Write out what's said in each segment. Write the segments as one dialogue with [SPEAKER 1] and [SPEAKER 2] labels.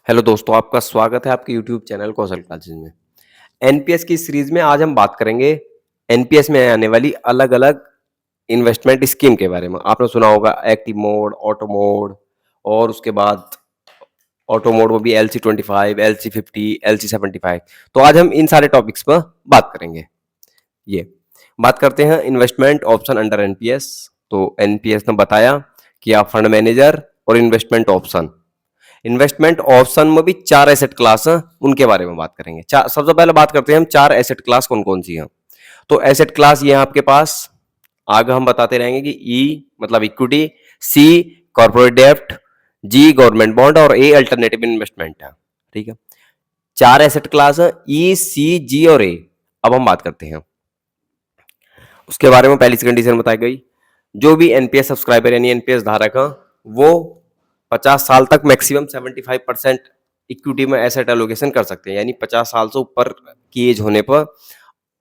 [SPEAKER 1] Hello दोस्तों, आपका स्वागत है आपके यूट्यूब चैनल कौशल क्लासेस में। एनपीएस की सीरीज में आज हम बात करेंगे एनपीएस में आने वाली अलग-अलग इन्वेस्टमेंट स्कीम के बारे में। आपने सुना होगा एक्टिव मोड, ऑटो मोड और उसके बाद ऑटो मोड वो भी एलसी 25, एलसी 50, एलसी 75। तो आज हम इन सारे टॉपिक्स पर बात करेंगे। ये बात करते हैं इन्वेस्टमेंट ऑप्शन अंडर एनपीएस। तो एनपीएस ने बताया कि आप फंड मैनेजर और इन्वेस्टमेंट ऑप्शन में भी 4 एसेट क्लास हैं, उनके बारे में बात करेंगे। सबसे पहले बात करते हैं हम 4 एसेट क्लास कौन कौन सी हैं। तो एसेट क्लास ये है आपके पास, आगे हम बताते रहेंगे कि ई मतलब इक्विटी, सी कॉर्पोरेट डेब्ट, जी गवर्नमेंट बॉन्ड और ए अल्टरनेटिव इन्वेस्टमेंट है। ठीक है, 4 एसेट क्लास है, ई सी जी और ए। अब हम बात करते हैं उसके बारे में। पहली सी कंडीशन बताई गई, जो भी एनपीएस सब्सक्राइबर यानी एनपीएस धारक है वो 50 साल तक मैक्सिमम 75% इक्विटी में एसेट एलोकेशन कर सकते हैं। यानी 50 साल से ऊपर की एज होने पर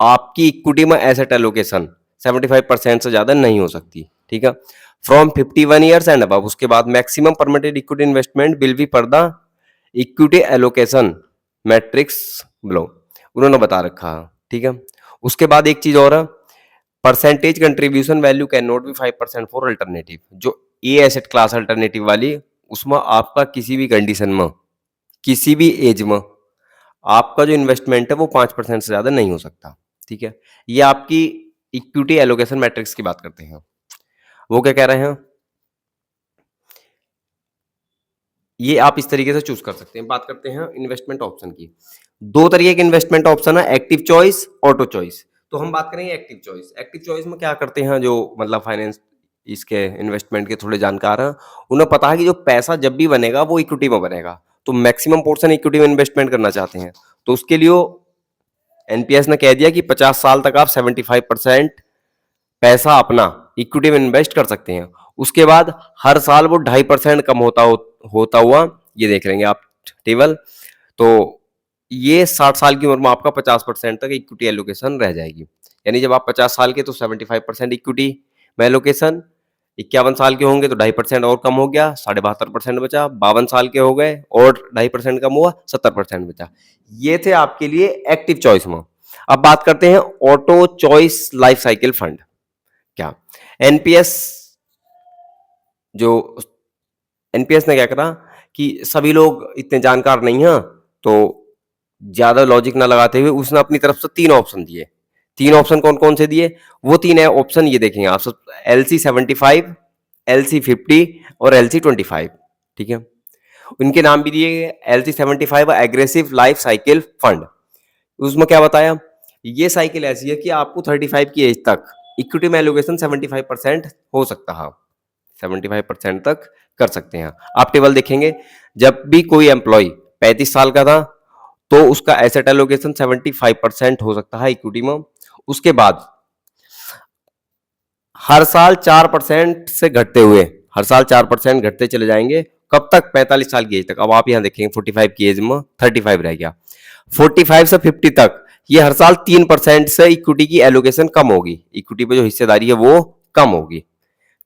[SPEAKER 1] आपकी इक्विटी में एसेट एलोकेशन 75% से ज्यादा नहीं हो सकती। ठीक है, फ्रॉम 51 ईयर्स एंड अबव, उसके बाद maximum permitted equity investment will be per the equity allocation matrix below, उन्होंने बता रखा है। ठीक है, उसके बाद एक चीज और है, percentage contribution value can not be 5% for alternative. जो ए एसेट क्लास अल्टरनेटिव वाली, उसमें आपका किसी भी कंडीशन में, किसी भी एज में आपका जो इन्वेस्टमेंट है वो 5% से ज्यादा नहीं हो सकता। ठीक है, ये आपकी इक्विटी एलोकेशन मैट्रिक्स की बात करते हैं। वो क्या कह रहे हैं, ये आप इस तरीके से चूज कर सकते हैं। बात करते हैं इन्वेस्टमेंट ऑप्शन की। दो तरीके के इन्वेस्टमेंट ऑप्शन है, एक्टिव चॉइस, ऑटो चॉइस। तो हम बात करेंगे एक्टिव चॉइस। एक्टिव चॉइस में क्या करते हैं, जो मतलब फाइनेंस इसके इन्वेस्टमेंट के थोड़े जानकार हैं, उन्हें पता है कि जो पैसा जब भी बनेगा वो इक्विटी में बनेगा, तो मैक्सिमम पोर्शन इक्विटी में इन्वेस्टमेंट करना चाहते हैं। तो उसके लिए एनपीएस ने कह दिया कि 50 साल तक आप 75% पैसा अपना इक्विटी में इन्वेस्ट कर सकते हैं। उसके बाद हर साल वो 2.5% कम होता हुआ, ये देख लेंगे आप टेबल। तो ये 60 साल की उम्र में आपका 50% तक इक्विटी एलोकेशन रह जाएगी। यानी जब आप 50 साल के तो 75% इक्विटी में एलोकेशन, 51 साल के होंगे तो 2.5% और कम हो गया, 72.5% बचा, 52 साल के हो गए और 2.5% कम हुआ, 70% बचा। ये थे आपके लिए एक्टिव चॉइस में। अब बात करते हैं auto choice life cycle fund. क्या एनपीएस, जो एनपीएस ने क्या करा कि सभी लोग इतने जानकार नहीं हैं, तो ज्यादा लॉजिक ना लगाते हुए उसने अपनी तरफ से 3 ऑप्शन दिए। 3 ऑप्शन कौन कौन से दिए, वो 3 है ऑप्शन, ये देखेंगे आप सब, LC 75, LC 50 और LC 25। ठीक है, उनके नाम भी दिए गए। LC 75 aggressive life cycle fund, उसमें क्या बताया, ये साइकिल ऐसी है कि आपको 35 की एज तक इक्विटी में एलोकेशन 75% हो सकता है, 75% तक कर सकते हैं। आप टेबल देखेंगे, जब भी कोई एम्प्लॉय 35 साल का था तो उसका एसेट एलोकेशन 75% हो सकता है इक्विटी में। उसके बाद हर साल 4% से घटते हुए, हर साल 4% घटते चले जाएंगे। कब तक, 45 साल की एज तक। अब आप यहां देखेंगे 45 की एज में 35 रह गया, 45 से 50 तक ये हर साल 3% से इक्विटी की एलोकेशन कम होगी, इक्विटी पे जो हिस्सेदारी है वो कम होगी।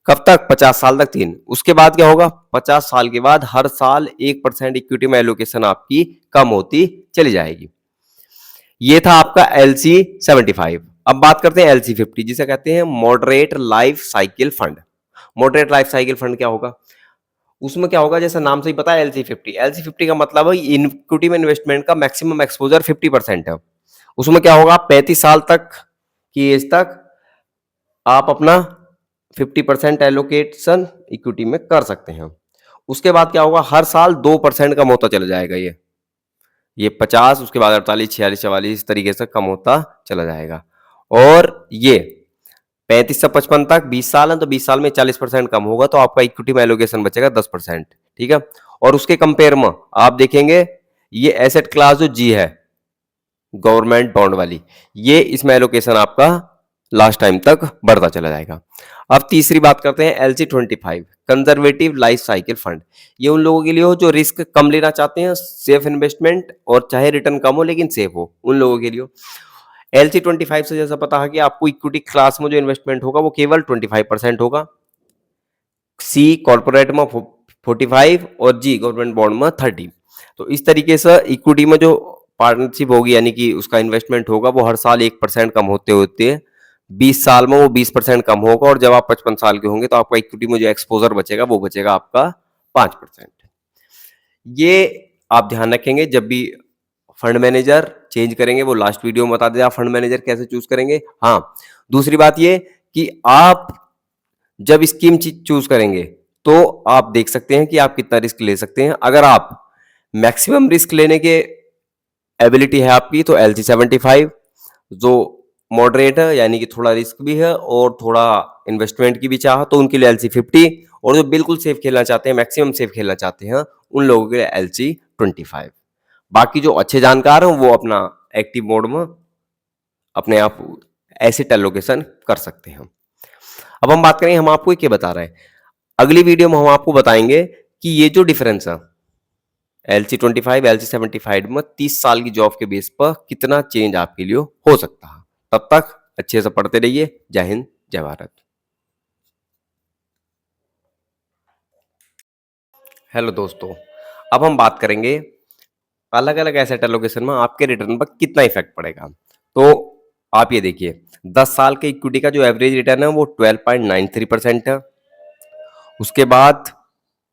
[SPEAKER 1] कब तक, 50 साल तक 3। उसके बाद क्या होगा, 50 साल के बाद हर साल 1% इक्विटी में एलोकेशन आपकी कम होती चली जाएगी। ये था आपका LC 75। अब बात करते हैं LC 50, जिसे कहते हैं moderate life cycle fund. Moderate life cycle fund क्या होगा, उसमें क्या होगा, जैसे नाम से ही पता है LC 50 का मतलब है इक्विटी में इन्वेस्टमेंट का मैक्सिमम एक्सपोजर 50% है। उसमें क्या होगा, 35 साल तक की एज तक आप अपना 50% एलोकेशन इक्विटी में कर सकते हैं। उसके बाद क्या होगा, हर साल 2% कम होता चला जाएगा, ये 50, उसके बाद 48, 46, 44 इस तरीके से कम होता चला जाएगा। और ये 35 से 55 तक 20 साल है, तो 20 साल में 40% कम होगा, तो आपका इक्विटी में एलोकेशन बचेगा 10%। ठीक है, और उसके कंपेयर में आप देखेंगे ये एसेट क्लास जो जी है, गवर्नमेंट बॉन्ड वाली, ये इसमें एलोकेशन आपका लास्ट टाइम तक बढ़ता चला जाएगा। अब तीसरी बात करते हैं LC 25 conservative life cycle fund. ये उन लोगों के लिए हो जो रिस्क कम लेना चाहते हैं, सेफ इन्वेस्टमेंट, और चाहे रिटर्न कम हो लेकिन सेफ हो, उन लोगों के लिए। LC 25 से जैसा पता है कि आपको इक्विटी क्लास में जो इन्वेस्टमेंट होगा वो केवल 25% होगा, सी कॉर्पोरेट में 45 और जी गवर्नमेंट बॉन्ड में 30। तो इस तरीके से इक्विटी में जो पार्टनरशिप होगी यानी कि उसका इन्वेस्टमेंट होगा वो हर साल 1% कम होते होते 20 साल में वो 20% कम होगा, और जब आप 55 साल के होंगे तो आपका इक्विटी में जो एक्सपोजर बचेगा वो बचेगा आपका 5%। ये आप ध्यान रखेंगे जब भी फंड मैनेजर चेंज करेंगे, वो लास्ट वीडियो में बता दिया आप फंड मैनेजर कैसे चूज करेंगे। हाँ, दूसरी बात ये कि आप जब स्कीम चूज करेंगे तो आप देख सकते हैं कि आप कितना रिस्क ले सकते हैं। अगर आप मैक्सिमम रिस्क लेने के एबिलिटी है आपकी तो LC75, जो मॉडरेट है यानी कि थोड़ा रिस्क भी है और थोड़ा इन्वेस्टमेंट की भी चाह तो उनके लिए LC50, और जो बिल्कुल सेफ खेलना चाहते हैं, मैक्सिमम सेफ खेलना चाहते हैं, उन लोगों के लिए LC25। बाकी जो अच्छे जानकार हैं वो अपना एक्टिव मोड में अपने आप एसेट एलोकेशन कर सकते हैं। अब हम बात करें, हम आपको क्या बता रहे हैं, अगली वीडियो में हम आपको बताएंगे कि ये जो डिफरेंस है LC25 LC75 में 30 साल की जॉब के बेस पर कितना चेंज आपके लिए हो सकता है। तब तक अच्छे से पढ़ते रहिए। जय हिंद, जय भारत। हेलो दोस्तों, अब हम बात करेंगे अलग अलग एसेट एलोकेशन में आपके रिटर्न पर कितना इफेक्ट पड़ेगा। तो आप ये देखिए, 10 साल के इक्विटी का जो एवरेज रिटर्न है वो 12.93% है। उसके बाद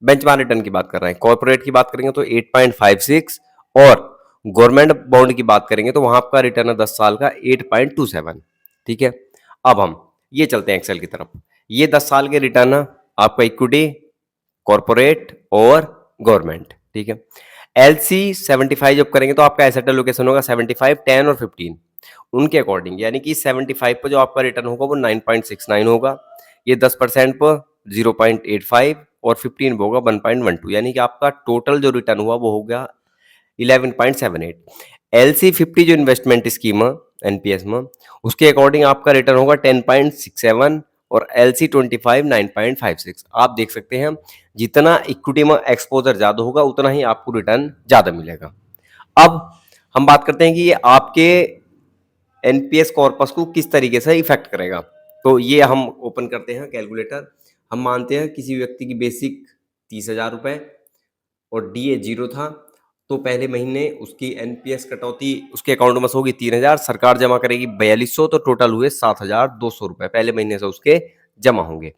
[SPEAKER 1] बेंचमार्क रिटर्न की बात कर रहे हैं, कॉर्पोरेट की बात करेंगे तो 8.56, और गवर्नमेंट बॉन्ड की बात करेंगे तो वहां आपका रिटर्न है 10 साल का 8.27। ठीक है, अब हम ये चलते हैं एक्सेल की तरफ। ये 10 साल के रिटर्न है आपका इक्विटी, कॉर्पोरेट और गवर्नमेंट। ठीक है, LC75 जब करेंगे तो आपका एसेट एलोकेशन होगा 75, 10 और 15 उनके अकॉर्डिंग, यानी कि 75 पर जो आपका रिटर्न होगा वो 9.69 होगा, ये 10% पर 0.85 और 15 होगा 1.12, यानी कि आपका टोटल जो रिटर्न हुआ वो हो गया 11.78। LC50 जो इन्वेस्टमेंट स्कीम है एनपीएस में, उसके अकॉर्डिंग आपका रिटर्न होगा 10.67 और LC25 9.56। आप देख सकते हैं जितना इक्विटी में एक्सपोजर ज्यादा होगा उतना ही आपको रिटर्न ज्यादा मिलेगा। अब हम बात करते हैं कि ये आपके एनपीएस कॉर्पस को किस तरीके से इफेक्ट करेगा। तो ये हम ओपन करते हैं कैलकुलेटर। हम मानते हैं किसी व्यक्ति की बेसिक 30,000 रुपए और डीए 0 था, तो पहले महीने उसकी एनपीएस कटौती उसके अकाउंट में से होगी 3,000, सरकार जमा करेगी 4200, तो टोटल हुए 7,200 रुपए पहले महीने से उसके जमा होंगे।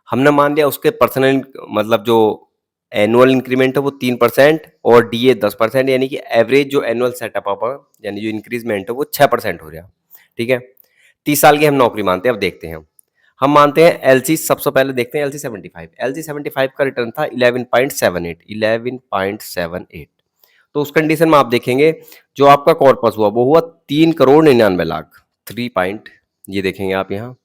[SPEAKER 1] हमने मान लिया उसके पर्सनल मतलब जो एनुअल इंक्रीमेंट है वो 3% और डीए 10%, यानी कि एवरेज जो एनुअल सेटअप अप यानी जो इंक्रीजमेंट है वो 6% हो रहा। ठीक है, 30 साल की हम नौकरी मानते हैं। अब देखते हैं, हम मानते हैं एलसी, सबसे पहले देखते हैं LC75 का रिटर्न था 11.78। तो उस कंडीशन में आप देखेंगे जो आपका कॉर्पस हुआ वो हुआ 3,99,00,000, 3 पॉइंट, ये देखेंगे आप यहाँ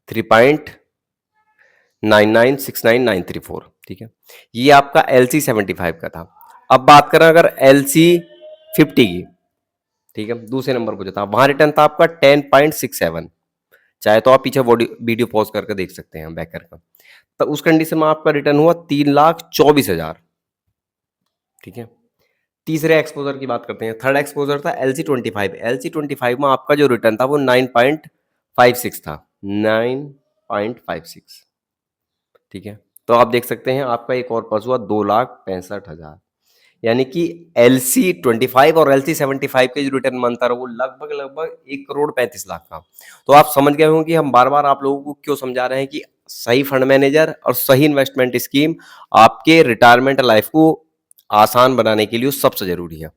[SPEAKER 1] 3.996994। ठीक है, ये आपका LC75 का था। अब बात करें अगर LC50 की, ठीक है, दूसरे नंबर पर जो था वहां रिटर्न था आपका 10.67। चाहे तो आप पीछे वीडियो पॉज करके देख सकते हैं बैक करके। तो उस कंडीशन में आपका रिटर्न हुआ 3,24,000। ठीक है, तीसरे एक्सपोजर की बात करते हैं। थर्ड एक्सपोजर था LC25 में आपका जो रिटर्न था वो 9.56 था, 9.56। ठीक है, तो आप देख सकते हैं आपका एक और पास हुआ 2,65,000, यानी कि LC25 और LC75 के जो रिटर्न मंथ था वो लगभग 1,35,00,000 का। तो आप समझ गए होंगे कि हम बार बार आप लोगों को क्यों समझा रहे हैं कि सही फंड मैनेजर और सही इन्वेस्टमेंट स्कीम आपके रिटायरमेंट लाइफ को आसान बनाने के लिए सबसे जरूरी है।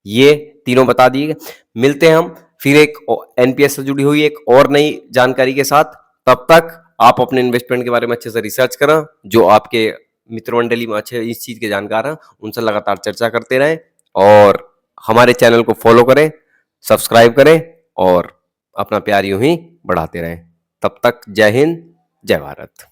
[SPEAKER 1] ये तीनों बता दिए। मिलते हैं हम फिर एक एनपीएस से जुड़ी हुई एक और नई जानकारी के साथ। तब तक आप अपने इन्वेस्टमेंट के बारे में अच्छे से रिसर्च करें, जो आपके मित्र मंडली में अच्छे इस चीज के जानकार हैं उनसे लगातार चर्चा करते रहें, और हमारे चैनल को फॉलो करें, सब्सक्राइब करें और अपना प्यार यूं ही बढ़ाते रहें। तब तक जय हिंद, जय भारत।